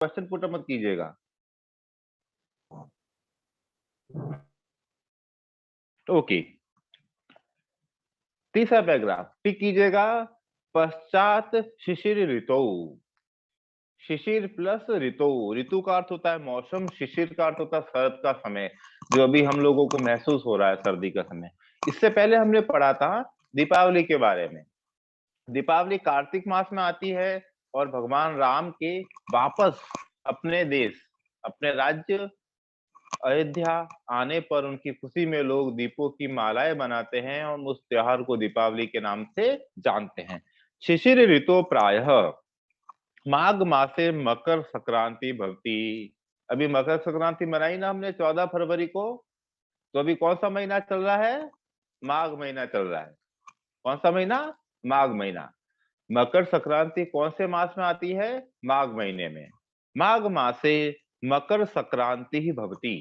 Question put मत कीजिएगा। Okay, तीसरा पैराग्राफ टिक कीजिएगा। पश्चात शिशिर ऋतु। शिशिर प्लस ऋतु, ऋतु का अर्थ होता है मौसम, शिशिर का अर्थ होता है शरद का समय, जो अभी हम लोगों को महसूस हो रहा है सर्दी का समय। इससे पहले हमने पढ़ा था दीपावली के बारे में। दीपावली कार्तिक मास में आती है और भगवान राम के वापस अपने देश, अपने राज्य अयोध्या आने पर उनकी खुशी में लोग दीपों की मालाएं बनाते हैं और उस त्योहार को दीपावली के नाम से जानते हैं। शिशिर ऋतु प्रायः माघ मासे मकर संक्रांति भवती। अभी मकर संक्रांति मनाई ना हमने 14 फरवरी को, तो अभी कौन सा महीना चल रहा है? माघ महीना चल रहा है। कौन सा महीना? माघ महीना। मकर संक्रांति कौन से मास में आती है? माघ महीने में। माघ मासे मकर संक्रांति ही भवती।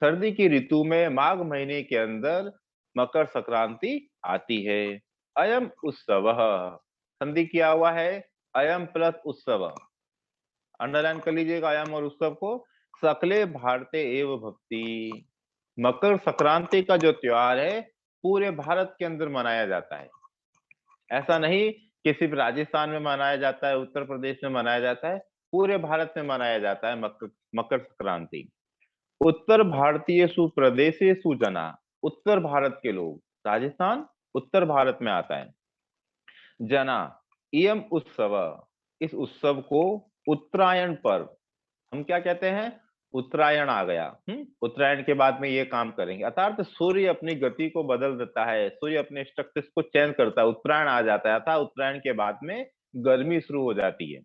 सर्दी की ऋतु में माघ महीने के अंदर मकर संक्रांति आती है। अयम उत्सव, संधि किया हुआ है अयम प्लस उत्सव, अंडरलाइन कर लीजिएगा अयम और उत्सव को। सकले भारते एवं भक्ति, मकर संक्रांति का जो त्योहार है पूरे भारत के अंदर मनाया जाता है। ऐसा नहीं कि सिर्फ राजस्थान में मनाया जाता है, उत्तर प्रदेश में मनाया जाता है, पूरे भारत में मनाया जाता है मकर संक्रांति। उत्तर भारतीय प्रदेशेषु जना, उत्तर भारत के लोग, राजस्थान उत्तर भारत में आता है। जना इयम उत्सव, इस उत्सव को उत्तरायण पर्व, हम क्या कहते हैं? उत्तरायण आ गया। उत्तरायण के बाद में ये काम करेंगे, अर्थात सूर्य अपनी गति को बदल देता है, सूर्य अपने स्ट्रक्चर को चेंज करता है, उत्तरायण आ जाता है, अर्थात उत्तरायण के बाद में गर्मी शुरू हो जाती है।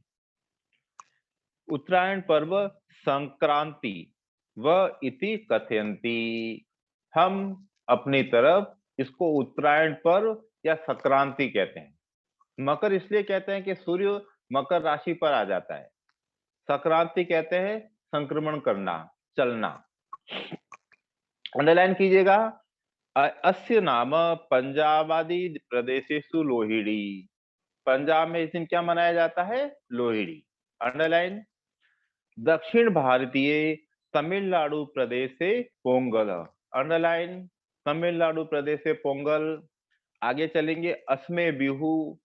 उत्तरायण पर्व संक्रांति व इति कथयंती, हम अपनी तरफ इसको उत्तरायण पर्व या संक्रांति कहते हैं। मकर इसलिए कहते हैं कि सूर्य मकर राशि पर आ जाता है। संक्रांति कहते हैं संक्रमण करना, चलना। अंडरलाइन कीजिएगा। अस्य नाम पंजाबादी प्रदेशेषु लोहिड़ी, पंजाब में इस दिन क्या मनाया जाता है? लोहिड़ी। अंडरलाइन। दक्षिण भारतीय तमिलनाडु प्रदेश से पोंगल, अंडरलाइन। तमिलनाडु प्रदेश से पोंगल। आगे चलेंगे, असमे बिहू,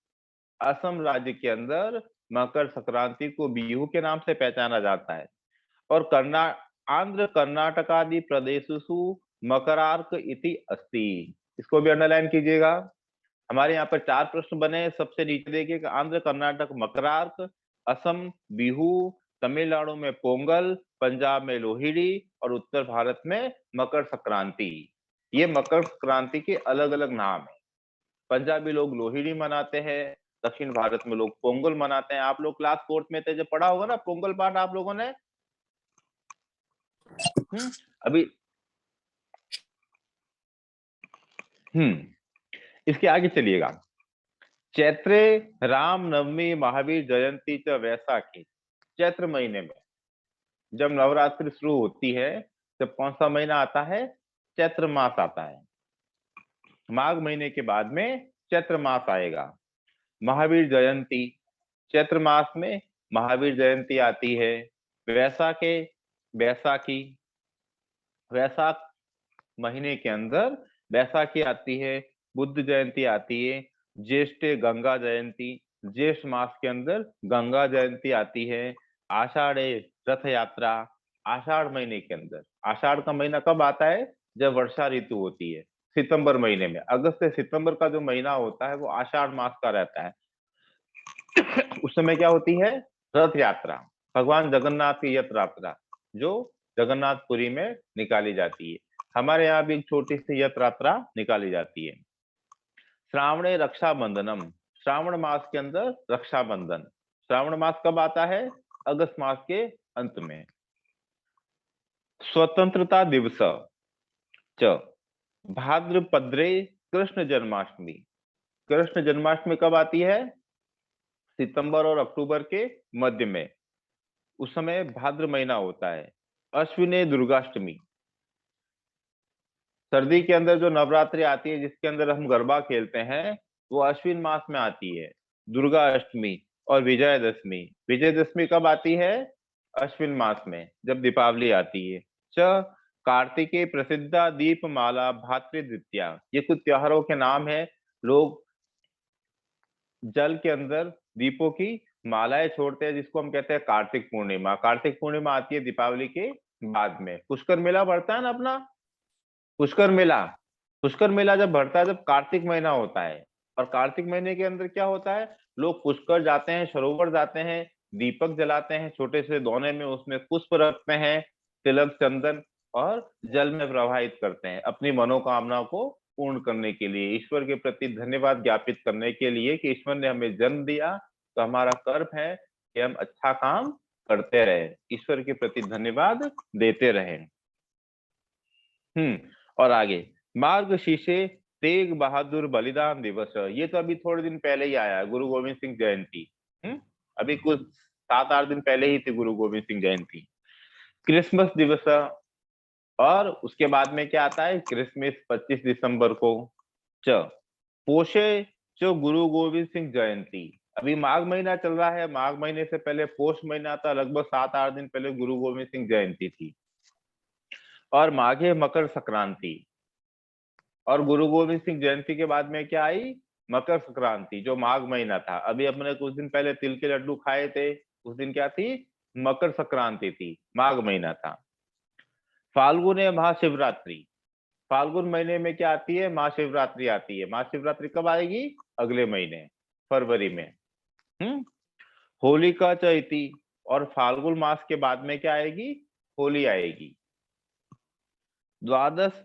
असम राज्य के अंदर मकर संक्रांति को बिहू के नाम से पहचाना जाता है। और आंध्र कर्नाटक आदि प्रदेशेषु मकरार्क इति अस्ति, इसको भी अंडरलाइन कीजिएगा। हमारे यहाँ पर 4 प्रश्न बने हैं। सबसे नीचे देखिए, आंध्र कर्नाटक मकरार्क, असम बिहू, तमिलनाडु में पोंगल, पंजाब में लोहिड़ी और उत्तर भारत में मकर संक्रांति। ये मकर संक्रांति के अलग अलग नाम है। पंजाबी लोग लोहिड़ी मनाते हैं, दक्षिण भारत में लोग पोंगल मनाते हैं। आप लोग क्लास 4 में थे जब पढ़ा होगा ना पोंगल पाठ आप लोगों ने। अभी इसके आगे चलिएगा। चैत्रे राम नवमी महावीर जयंती च वैसाखी, चैत्र महीने में जब नवरात्रि शुरू होती है, जब कौन सा महीना आता है? चैत्र मास आता है। माघ महीने के बाद में चैत्र मास आएगा। महावीर जयंती, चैत्र मास में महावीर जयंती आती है। वैसाखे, बैसाखी, वैसाख महीने के अंदर बैसाखी आती है। बुद्ध जयंती आती है। ज्येष्ठ गंगा जयंती, ज्येष्ठ मास के अंदर गंगा जयंती आती है। आषाढ़ रथ यात्रा, आषाढ़ महीने के अंदर। आषाढ़ का महीना कब आता है? जब वर्षा ऋतु होती है, सितंबर महीने में। अगस्त से सितंबर का जो महीना होता है वो आषाढ़ मास का रहता है। उस समय क्या होती है? रथ यात्रा, भगवान जगन्नाथ की रथ यात्रा जो जगन्नाथपुरी में निकाली जाती है। हमारे यहाँ भी एक छोटी सी रथ यात्रा निकाली जाती है। श्रावणे रक्षाबंधनम, श्रावण मास के अंदर रक्षाबंधन। श्रावण मास कब आता है? अगस्त मास के अंत में। स्वतंत्रता दिवस च भाद्रपद्रे कृष्ण जन्माष्टमी, कृष्ण जन्माष्टमी कब आती है? सितंबर और अक्टूबर के मध्य में, उस समय भाद्र महीना होता है। अश्विनी दुर्गाष्टमी, सर्दी के अंदर जो नवरात्रि आती है जिसके अंदर हम गरबा खेलते हैं वो अश्विन मास में आती है। दुर्गा अष्टमी और विजयदशमी, विजयदशमी कब आती है? अश्विन मास में, जब दीपावली आती है। च कार्तिकेय प्रसिद्धा दीपमाला भातृ द्वितीया, ये कुछ त्योहारों के नाम है। लोग जल के अंदर दीपों की मालाएं छोड़ते हैं, जिसको हम कहते हैं कार्तिक पूर्णिमा। कार्तिक पूर्णिमा आती है दीपावली के बाद में। पुष्कर मेला बढ़ता है ना अपना, पुष्कर मेला, पुष्कर मेला जब बढ़ता है जब कार्तिक महीना होता है। और कार्तिक महीने के अंदर क्या होता है, लोग पुष्कर जाते हैं, सरोवर जाते हैं, दीपक जलाते हैं छोटे से दोने में, उसमें पुष्प रखते हैं, तिलक चंदन, और जल में प्रवाहित करते हैं अपनी मनोकामना को पूर्ण करने के लिए, ईश्वर के प्रति धन्यवाद ज्ञापित करने के लिए कि ईश्वर ने हमें जन्म दिया, तो हमारा कर्म है कि हम अच्छा काम करते रहे, ईश्वर के प्रति धन्यवाद देते रहें। और आगे, मार्गशीर्षे तेग बहादुर बलिदान दिवस, ये तो अभी थोड़े दिन पहले ही आया है, गुरु गोविंद सिंह जयंती। अभी कुछ 7-8 दिन पहले ही थी गुरु गोविंद सिंह जयंती। क्रिसमस दिवस, और उसके बाद में क्या आता है, क्रिसमस 25 दिसंबर को। च पोषे जो गुरु गोविंद सिंह जयंती, अभी माघ महीना चल रहा है, माघ महीने से पहले पोष महीना था, लगभग 7-8 दिन पहले गुरु गोविंद सिंह जयंती थी। और माघे मकर संक्रांति, और गुरु गोविंद सिंह जयंती के बाद में क्या आई, मकर संक्रांति, जो माघ महीना था। अभी अपने कुछ दिन पहले तिल के लड्डू खाए थे, उस दिन क्या थी, मकर संक्रांति थी, माघ महीना था। फाल्गुन है महाशिवरात्रि, फाल्गुन महीने में क्या आती है, महाशिवरात्रि आती है। महाशिवरात्रि कब आएगी, अगले महीने फरवरी में। होलिका चैती, और फाल्गुन मास के बाद में क्या आएगी, होली आएगी। द्वादश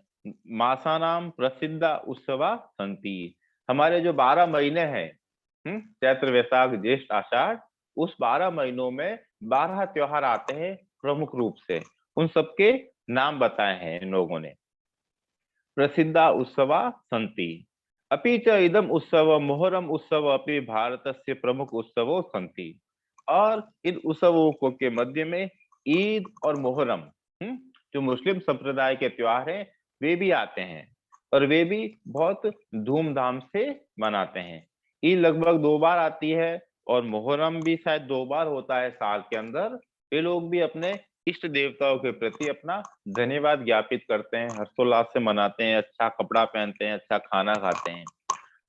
मासानाम प्रसिद्ध उत्सवा संति, हमारे जो 12 महीने हैं, चैत्र वैशाख ज्येष्ठ आषाढ़, उस 12 महीनों में 12 त्योहार आते हैं प्रमुख रूप से, उन सबके नाम बताए हैं इन लोगों ने। प्रसिद्धा उत्सवा संति, अपि च इदम उत्सव मोहरम उत्सव अपि भारतस्य प्रमुख उत्सवो संति, और इन उत्सवों को के मध्य में ईद और मोहरम, जो मुस्लिम संप्रदाय के त्योहार हैं, वे भी आते हैं, और वे भी बहुत धूमधाम से मनाते हैं। ईद लगभग 2 बार आती है, और मोहरम भी शायद 2 बार होता है साल के अंदर। ये लोग भी अपने इष्ट देवताओं के प्रति अपना धन्यवाद ज्ञापित करते हैं, हर्षोल्लास से मनाते हैं, अच्छा कपड़ा पहनते हैं, अच्छा खाना खाते हैं।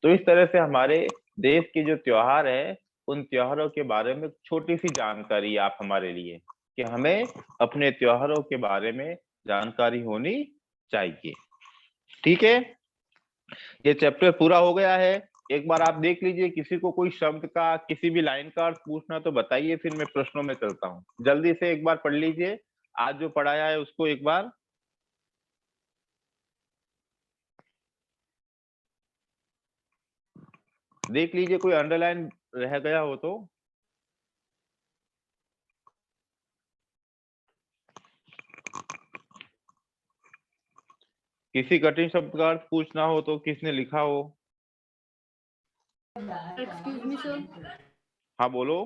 तो इस तरह से हमारे देश के जो त्योहार है, उन त्योहारों के बारे में छोटी सी जानकारी आप हमारे लिए, कि हमें अपने त्योहारों के बारे में जानकारी होनी चाहिए। ठीक है, ये चैप्टर पूरा हो गया है। एक बार आप देख लीजिए, किसी को कोई शब्द का, किसी भी लाइन का अर्थ पूछना तो बताइए, फिर मैं प्रश्नों में चलता हूँ। जल्दी से एक बार पढ़ लीजिए, आज जो पढ़ाया है उसको एक बार देख लीजिए, कोई अंडरलाइन रह गया हो तो। किसी कठिन शब्द का अर्थ पूछना हो तो किसने लिखा हो। Excuse me sir. हाँ बोलो।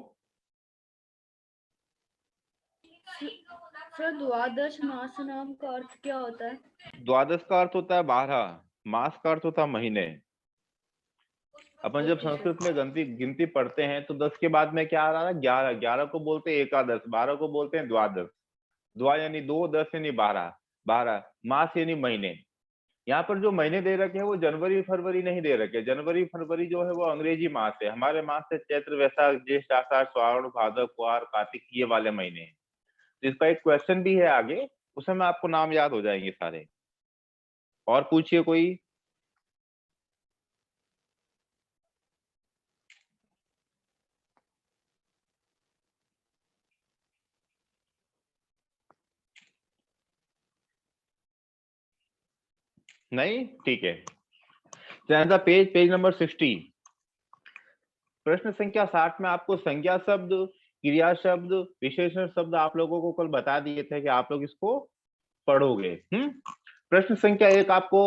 सर द्वादश मास नाम का अर्थ क्या होता है? द्वादश का अर्थ होता है 12, मास का अर्थ होता है महीने। अपन जब संस्कृत में गिनती पढ़ते हैं तो 10 के बाद में क्या आ रहा है, 11, 11 को बोलते हैं एकादश, 12 को बोलते हैं द्वादश। द्वा यानी 2, 10 यानी 12, 12 मास यानी महीने। यहाँ पर जो महीने दे रखे हैं वो जनवरी फरवरी नहीं दे रखे। जनवरी फरवरी जो है वो अंग्रेजी मास है, हमारे मास है चैत्र वैशाख ज्येष्ठ आषाढ़ श्रावण भाद्र कुआर कार्तिक, ये वाले महीने हैं। इसका एक क्वेश्चन भी है आगे, उसमें आपको नाम याद हो जाएंगे सारे। और पूछिए कोई। नहीं, ठीक है। पेज नंबर 60, प्रश्न संख्या 60 में आपको संज्ञा शब्द, क्रिया शब्द, विशेषण शब्द आप लोगों को कल बता दिए थे कि आप लोग इसको पढ़ोगे। प्रश्न संख्या 1 आपको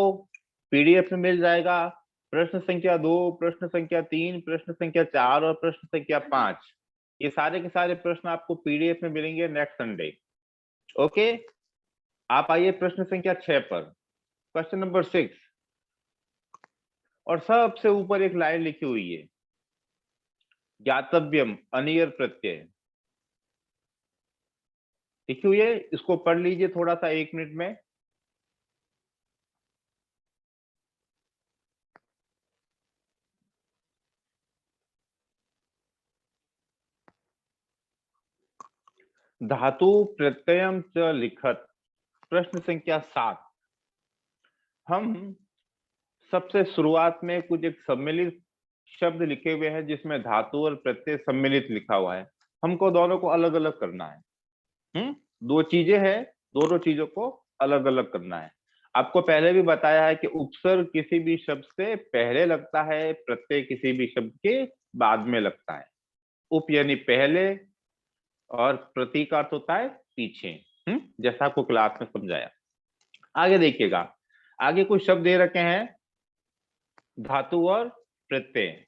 पीडीएफ में मिल जाएगा। प्रश्न संख्या 2, प्रश्न संख्या 3, प्रश्न संख्या 4 और प्रश्न संख्या 5, ये सारे के सारे प्रश्न आपको पीडीएफ में मिलेंगे नेक्स्ट संडे। ओके, आप आइए प्रश्न संख्या 6 पर, क्वेश्चन नंबर 6, और सबसे ऊपर एक लाइन लिखी हुई है, ज्ञातव्यम अनियर प्रत्यय, ठीक है, ये इसको पढ़ लीजिए थोड़ा सा 1 मिनट में। धातु प्रत्ययम च लिखत, प्रश्न संख्या 7। हम सबसे शुरुआत में कुछ एक सम्मिलित शब्द लिखे हुए हैं जिसमें धातु और प्रत्यय सम्मिलित लिखा हुआ है, हमको दोनों को अलग अलग करना है। दो चीजें हैं, दोनों चीजों को अलग अलग करना है। आपको पहले भी बताया है कि उपसर्ग किसी भी शब्द से पहले लगता है, प्रत्यय किसी भी शब्द के बाद में लगता है। उप यानी पहले और प्रति का अर्थ होता है पीछे, जैसा आपको क्लास में समझाया। आगे देखिएगा, आगे कुछ शब्द दे रखे हैं धातु और प्रत्यय।